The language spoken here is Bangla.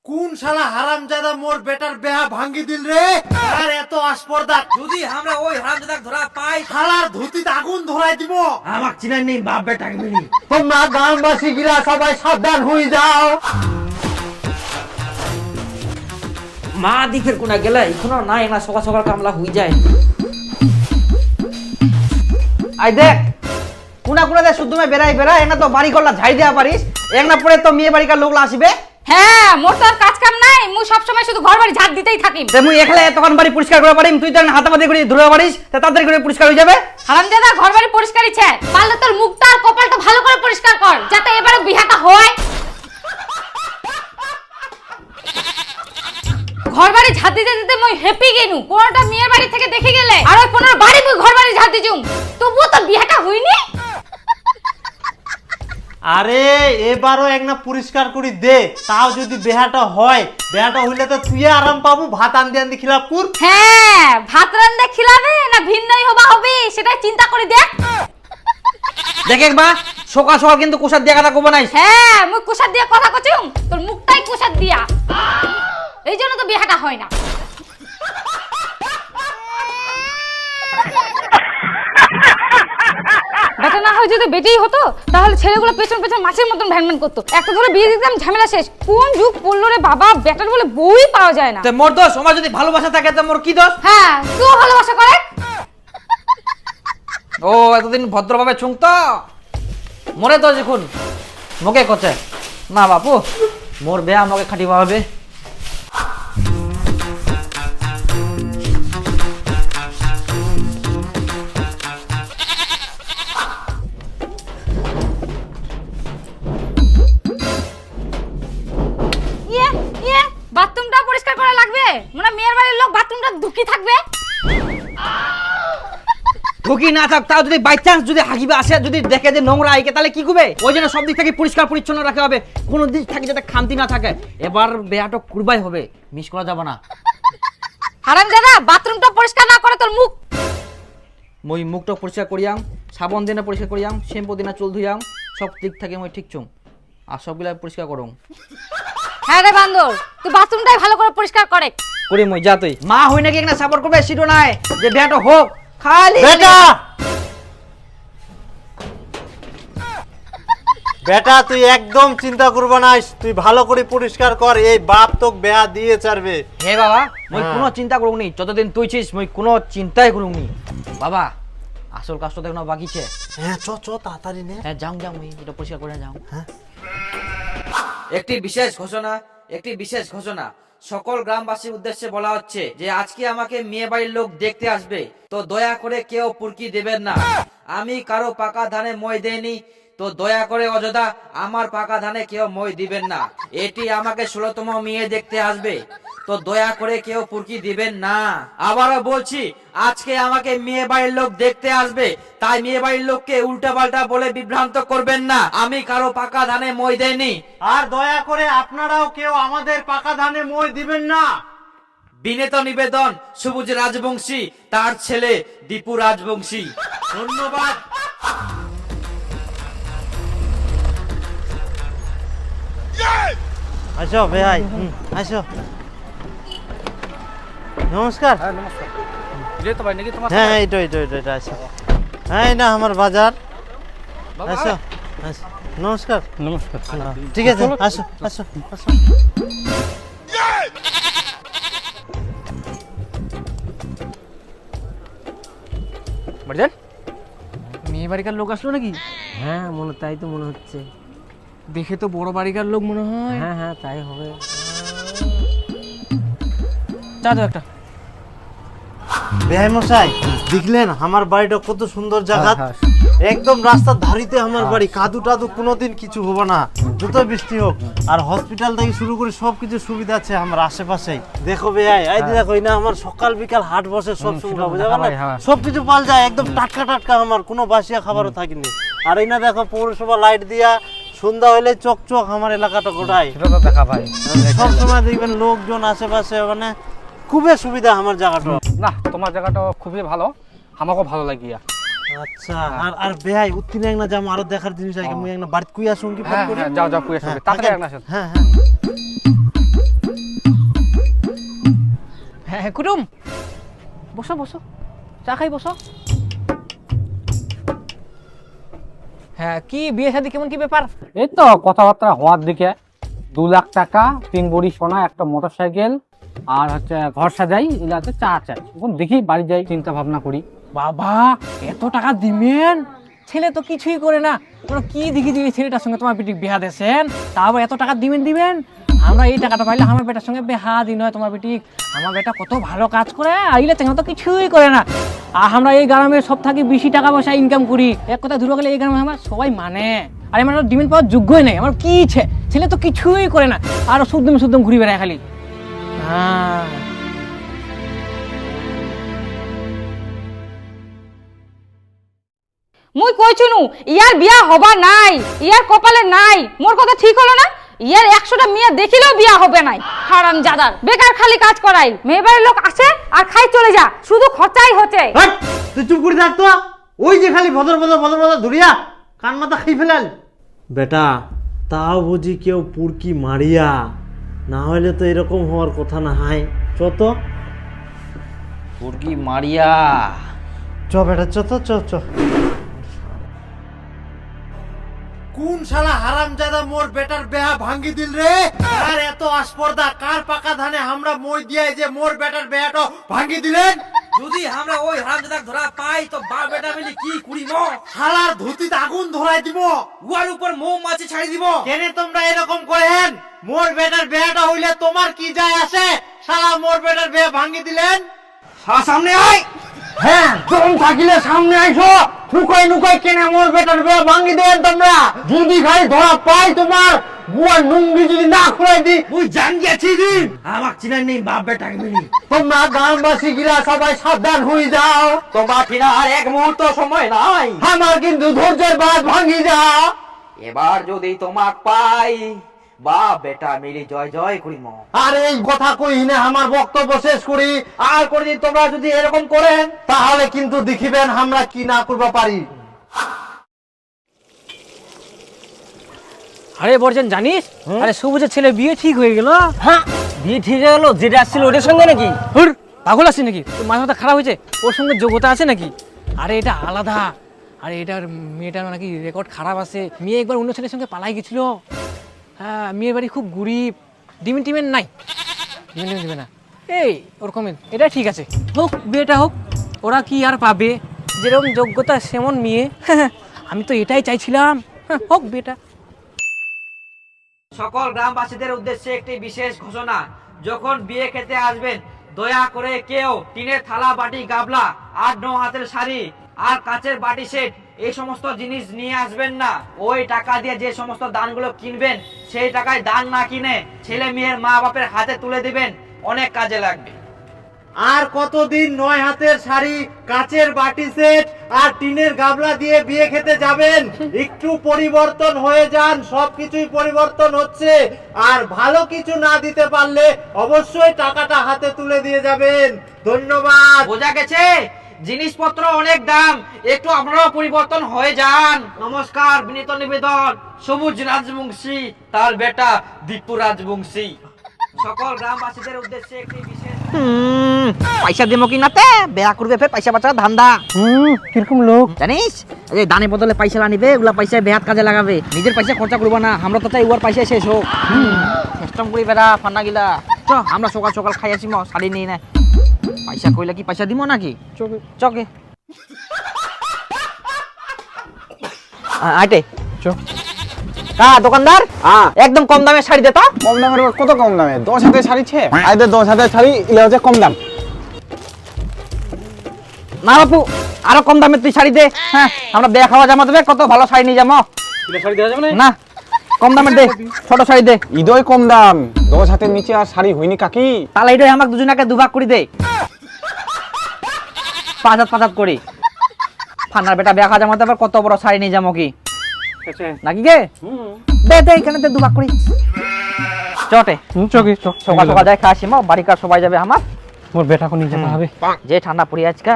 কোন শালা হারামজাদা মোর বেটার বেহা ভাঙ্গি দিল রে? আর এত আসপর্দা যদি আমরা ওই হারামজাদাকে ধরা পাই, শালার ধুতিতে আগুন ধরাই দিব। আমাক চিনাই নেই বাপ বেটাকে মিলি। তোমরা গ্রামবাসী গিরা সবাই সাবধান হয়ে যাও। মা দিকের কোনা গেলে এখনো নাই না, সকাল সকাল কামলা হয়ে যায়। আই দেখ কোনা কোনা দে শুদ্ধ মে বেরাই বেরা এনা তো বাড়ি করলা ঝাই দেয়া পারিস এক না পরে তো মেয়ে বাড়িকার লোকলা আসবে। হ্যাঁ, মোর তো আর কাজ কাম নাই, মু সব সময় শুধু ঘর বাড়ি ঝাড় দিতেই থাকি। তে মুই একলা তখন বাড়ি পরিষ্কার করে পারিম, তুই তো হাতাপাতি করে ধরে পারিস তে তাড়াতাড়ি করে পরিষ্কার হয়ে যাবে। হারামজাদা ঘর বাড়ি পরিষ্কারই ছে, পারলে তোর মুখটা আর কপালটা ভালো করে পরিষ্কার কর, যাতে এবারে বিহাটা হয়। ঘর বাড়ি ঝাড় দিতে দিতে মই হ্যাপি গেনু, কোনটা মেয়ের বাড়ি থেকে দেখে গেলে আর ওই 15 বাড়ি মুই ঘর বাড়ি ঝাড় দিজুম, তবুও তোর বিহাটা হইনি। আরে এবারও এক না পরিষ্কার করি দে, তাও যদি বেহাটা হয়, বেহাটা হইলে তো তুই আরাম পাবো। ভাত আন্দি আন্দি খিলাপ কুর। হ্যাঁ, ভাত রান্দা খিলাবে না ভিন্নই হবা হবে সেটা চিন্তা করে দেখ। দেখ একবার সকাল সকাল কিন্তু কোষার দিয়া কথা কব নাই। হ্যাঁ, মুই কুসার দিয়া কথা কচুম, তোর মুখটাই কুসার দিয়া, এই জন্য তো বিহাটা হয় না। বেটা না হয় যদি বেটেই হতো তাহলে ছেলেগুলো পেছন পেছন মাছের মতন ভ্যানম্যান করতো, একটা ধরে বিয়ে দিতাম ঝামেলা শেষ। কোন যুগ পড়লো রে বাবা, বেটার বলে বউই পাওয়া যায় না। তে মোর দোষ, আমার যদি ভালোবাসা থাকে তে মোর কি দোষ? হ্যাঁ, তুই ভালোবাসা করে। ও এতদিন ভদ্রভাবে চুংত মরে তো দেখুন মোকে কচে না বাপু, মোর বেয়া আমাকে খাটিবা হবে। ইয়ে ইয়ে, বাথরুমটা পরিষ্কার করা লাগবে, মানে মেয়ের বাড়ির লোক বাথরুমটা ঢুকি থাকবে। ঢুকি না থাক তাও যদি বাই চান্স যদি হাগিবে আসে, যদি দেখে যে নোংরা আইকে তাহলে কি করবে? ওই জন্য সব দিক থেকে পরিষ্কার পরিচ্ছন্ন রাখতে হবে, কোনো দিক থেকে যাতে খামতি না থাকে। এবার বেয়াটো কুরবাই হবে, মিস করা যাবে না। হারামজাদা বাথরুমটা পরিষ্কার না করে তোর মুখ। মই মুখটা পরিষ্কার করিয়াম, সাবন দিনে পরিষ্কার করিয়াম, শ্যাম্পু দিনে চুল ধুইয়াম, সব দিক থেকে মই ঠিক চুম আর সবগুলা পরিষ্কার করুম। হ্যাঁ রে বান্দর, তুই বাথরুমটাই ভালো করে পরিষ্কার করে। করি মই যা তুই মা হই নাকি একটা সাপোর্ট করবে সিটো নাই যে বেয়াটো হোক খালি বেটা বেটা তুই একদম চিন্তা করবা না, তুই ভালো করে পরিষ্কার কর, এই বাপ তোক বেহা দিয়ে ছাড়বে। হে বাবা মই হ্যাঁ। কোনো চিন্তা করুম নি, যতদিন তুই ছিস মই কোনো চিন্তাই করুম নি। বাবা আসল কাজটা দেখো বাকি ছে। হ্যাঁ চ চ তাড়াতাড়ি নে। হ্যাঁ যাও যাও মই এটা পরিষ্কার করে যাও। একটি বিশেষ ঘোষণা, একটি বিশেষ ঘোষণা সকল গ্রামবাসীর উদ্দেশ্যে বলা হচ্ছে যে আজকে আমাকে মেয়ে বাড়ির লোক দেখতে আসবে, তো দয়া করে কেউ পুরকি দেবেন না। আমি কারো পাকা ধানে মই দেইনি, তো দয়া করে অযথা আমার পাকা ধানে কেউ মই দিবেন না। এটি আমাকে 16তম মেয়ে দেখতে আসবে, তো দয়া করে কেউ পুরকি দিবেন না। আবারও বলছি, আজকে আমাকে মেয়ে বাড়ির লোক দেখতে আসবে, তাই মেয়ে বাড়ির লোককে উল্টা পাল্টা বলে বিভ্রান্ত করবেন না। আমি কারো পাকা ধানে মই দেইনি। আর দয়া করে আপনারাও কেউ আমাদের পাকা ধানে মই দিবেন না। বিনীত নিবেদন, সবুজ রাজবংশী, তার ছেলে দীপু রাজবংশী। ধন্যবাদ। আসো ভাই, আসো। নমস্কার। হ্যাঁ এইটা এইটা এইটা এটা আসো। হ্যাঁ এই না আমার বাজার। আসো আসো। নমস্কার। নমস্কার। ঠিক আছে আসো আসো আসো। বাড়িজান মেয়ে বাড়িকার লোক আসলো নাকি? হ্যাঁ মনে তাই তো মনে হচ্ছে। দেখে তো বড় বাড়িকার লোক মনে হয়। হ্যাঁ হ্যাঁ তাই হবে। চা দাও একটা। বেহাই মশাই দেখলেন আমার বাড়িটা কত সুন্দর জায়গা, একদম রাস্তার ধারিতে আমার বাড়ি, কাদু টাদু কোনোদিন কিছু হবে না যত বৃষ্টি হোক। আর হসপিটাল থেকে শুরু করে সবকিছু সুবিধা আছে আমার আশেপাশেই। দেখো বেহাই এই দেখো না আমার সকাল বিকাল হাট বসে সব সুবিধা বুঝা গেল, সবকিছু পাল যায় একদম টাটকা টাটকা, আমার কোনো বাসিয়া খাবারও থাকেনি। আর এই না দেখো পৌরসভা লাইট দিয়া সন্ধ্যা হইলে চকচক আমার এলাকাটা গোটাই। সেটা তো দেখা ভাই। সব সময় দেখবেন লোকজন আশেপাশে, মানে খুবই সুবিধা আমার জায়গাটা। না তোমার জায়গাটা খুবই ভালো, আমাকেও ভালো লাগিয়া। আচ্ছা আর আর বেহাই উত্তিনে এক না যাম আরো দেখার জিনিস আছে, মুই এক না বাড়িতে কুই আসুম কি ফোন হ্যাঁ করি। হ্যাঁ যাও যাও কুইয়া সঙ্গে তাড়াতাড়ি এক না আসেন। হ্যাঁ হ্যাঁ কুটুম বসো বসো, চা খাই বসো। হ্যাঁ, কি বিয়ে শাদী কেমন কি ব্যাপার? এই তো কথাবার্তা হওয়ার দিকে। 2 লাখ টাকা, 3 ভরি সোনা, একটা মোটরসাইকেল, আর হচ্ছে ঘর সাজাই, এলাতে চা চাই। এখন দেখি বাড়ি যাই, চিন্তা ভাবনা করি। বাবা, এত টাকা দিবেন? ছেলে তো কিছুই করে না, তোমরা কি দেখি দিবি ছেলেটার সঙ্গে তোমার বেটি বিয়া দেন, তারপর এত টাকা দিবেন। আমরা এই টাকাটা পাইলে আমার বেটার সঙ্গে বেহা দিন হয় তোমার বেটি। আমার বেটা কত ভালো কাজ করে, আইলে তো কিছুই করে না। আর আমরা এই গ্রামে সব থাকি বেশি টাকা পয়সা ইনকাম করি। এক কথা ধরে গেলে এই গ্রামে আমার সবাই মানে। আর আমার ডিমেন্ড পাওয়ার যোগ্যই নেই। আমার কি ইচ্ছে, ছেলে তো কিছুই করে না, আর শুদ্ধম ঘুরি বেড়ায় খালি। হ্যাঁ, মুই কইছুনু ইয়ার বিয়া হবা নাই, ইয়ার কপালে নাই। মোর কথা ঠিক হলো না? ইয়ার 100টা মেয়ে দেখিলেও বিয়া হবে নাই। হারাম জাদার, বেকার খালি কাজ করাই। মেয়ে বাড়ির লোক আসে আর খাই চলে যা, শুধু খরচাই হচ্ছে। হাট! তুই চুপ করে থাক তো। ওই যে খালি ভদর ধরিয়া কান মাথা খাই ফেলাল। বেটা, তাও বুঝি কেউ পুরকি মারিয়া, না হলে তো এরকম হওয়ার কথা না। হাই চ তো, মুরগি মারিয়া। চ বেটা, চ তো, চ। কোন শালা হারামজাদা মোর বেটার বেহা ভাঙ্গি দিল রে? আর এত আসপর্দা কার পাকা ধানে আমরা মই দিয়াই যে মোর বেটার বেহাটো ভাঙ্গি দিলেন? যদি আমরা ওই হারামজাদাক ধরা পাই তো বাপ বেটা মিলে কি করিব? শালার ধুতিতে আগুন ধরাই দিব, উয়ার উপর মৌমাছি ছাড়ি দিব। কেন তোমরা এরকম করেন? মোর বেটার বেহাটা হইলে তোমার কি যায় আসে? শালা মোর বেটার বেহা ভাঙ্গি দিলেন। সামনে আয়। হ্যাঁ, দম থাকিলে সামনে আইসো। নুকাই কেনে মোর বেটার বেহা ভাঙ্গি দেন তোমরা? যদি খাই ধরা পাই তোমার বুয়ার নুঙ্গি যদি না খুলাই দি, মুই জান গেছি দিন আমাক চিনাই নেই বাপ বেটাকে মিলি। তোমরা গ্রামবাসী গিলা সবাই সাবধান হয়ে যাও। তোমার কিনা আর এক মুহূর্ত সময় নাই। আমার কিন্তু ধৈর্যের বাঁধ ভাঙ্গি যা। এবার যদি তোমাক পাই, বাপ বেটা মিলি জয় জয় করিম। আর এই কথা কই না আমার বক্তব্য শেষ করি। আর কোনদিন তোমরা যদি এরকম করেন তাহলে কিন্তু দেখিবেন আমরা কি না করতে পারি। আরে বর্জন জানিস, আরে সবুজের ছেলে বিয়ে ঠিক হয়ে গেল। হ্যাঁ, বিয়ে ঠিক হয়ে গেল। যেটা আসছিল ওটার সঙ্গে নাকি? হুর, পাগল আছে নাকি? তোর মাথা খারাপ হয়েছে? ওর সঙ্গে যোগ্যতা আছে নাকি? আরে এটা আলাদা। আরে এটার মেয়েটার নাকি রেকর্ড খারাপ আছে। মেয়ে একবার অন্য ছেলের সঙ্গে পালাই গেছিল। হ্যাঁ, মেয়ের বাড়ি খুব গরিব, ডিমেন্ট নাই, ডিমেন্ট দিবে না। এই ওরকম এটা ঠিক আছে, হোক বিয়েটা হোক। ওরা কি আর পাবে? যেরকম যোগ্যতা সেমন মেয়ে। আমি তো এটাই চাইছিলাম। হোক বিয়েটা। সকল গ্রামবাসীদের উদ্দেশ্যে একটি বিশেষ ঘোষণা। যখন বিয়ে খেতে আসবেন, দয়া করে কেউ টিনের থালা, বাটি, গাবলা, 8-9 হাতের শাড়ি আর কাচের বাটি সেট এই সমস্ত জিনিস নিয়ে আসবেন না। ওই টাকা দিয়ে যে সমস্ত দানগুলো কিনবেন, সেই টাকায় দান না কিনে ছেলে মেয়ের মা বাপের হাতে তুলে দিবেন, অনেক কাজে লাগবে। আর কতদিন 9 হাতের শাড়ি, কাচের বাটি সেট আর টিনের গাবলা দিয়ে বিয়ে খেতে যাবেন? একটু পরিবর্তন হয়ে যান, সবকিছুই পরিবর্তন হচ্ছে। আর ভালো কিছু না দিতে পারলে অবশ্যই টাকাটা হাতে তুলে দিয়ে যাবেন। ধন্যবাদ। বোঝা গেছে? জিনিসপত্র অনেক দাম, একটু আপনারাও পরিবর্তন হয়ে যান। নমস্কার, বিনীত নিবেদন, সবুজ রাজবংশী তার বেটা দীপু রাজবংশী। সকল গ্রামবাসীদের উদ্দেশ্যে একটি বিশেষ পয়সা দেবো কি নাতে? বেয়া করবে ফের পয়সা বাঁচা ধান্দা। কিরকম লোক জানিস, এই দানে বদলে পয়সা আনিবে, ওগুলা পয়সা বেহাত কাজে লাগাবে। নিজের পয়সা খরচা করবো না। আমরা তো চাই ওর পয়সা শেষ হোক। সিস্টেম করি বেড়া ফান্না গিলা। চ, আমরা সকাল সকাল খাই আসি, শাড়ি নিয়ে না। পয়সা কইলে কি পয়সা দিব নাকি? চকে আইটে দোকানদার, একদম কম দামে শাড়ি দে তো। কম দামের কত কম দামে? 10 হাতের শাড়ি ছে, আইদের 10 হাতের শাড়ি ইলে হচ্ছে কম দাম। না বাপু, আরো কম দামে তুই শাড়ি দে। হ্যাঁ, আমরা বিয়ে খাওয়া জামা দেবে, কত ভালো শাড়ি নিয়ে যাবো। শাড়ি দেওয়া যাবে না, কম দামের দে, ছোট শাড়ি দে। ঈদই কম দাম, 10 হাতের নিচে আর শাড়ি হয়নি কাকি। তাহলে এটাই আমাকে দুজনাকে দুভাগ করে দে, 5 হাত করি। ফান্নার বেটা বিয়া খাওয়া জামাতে আবার কত বড় শাড়ি নিয়ে যাবো কি নাকি গে? দে দে, এখানে দে দুভাগ করি। চটে সকাল সকাল যাই খাওয়া আসি, বাড়িকার সবাই যাবে আমার। মোর বেটাকে নিয়ে যেতে হবে। যে ঠান্ডা পড়ি আজকা।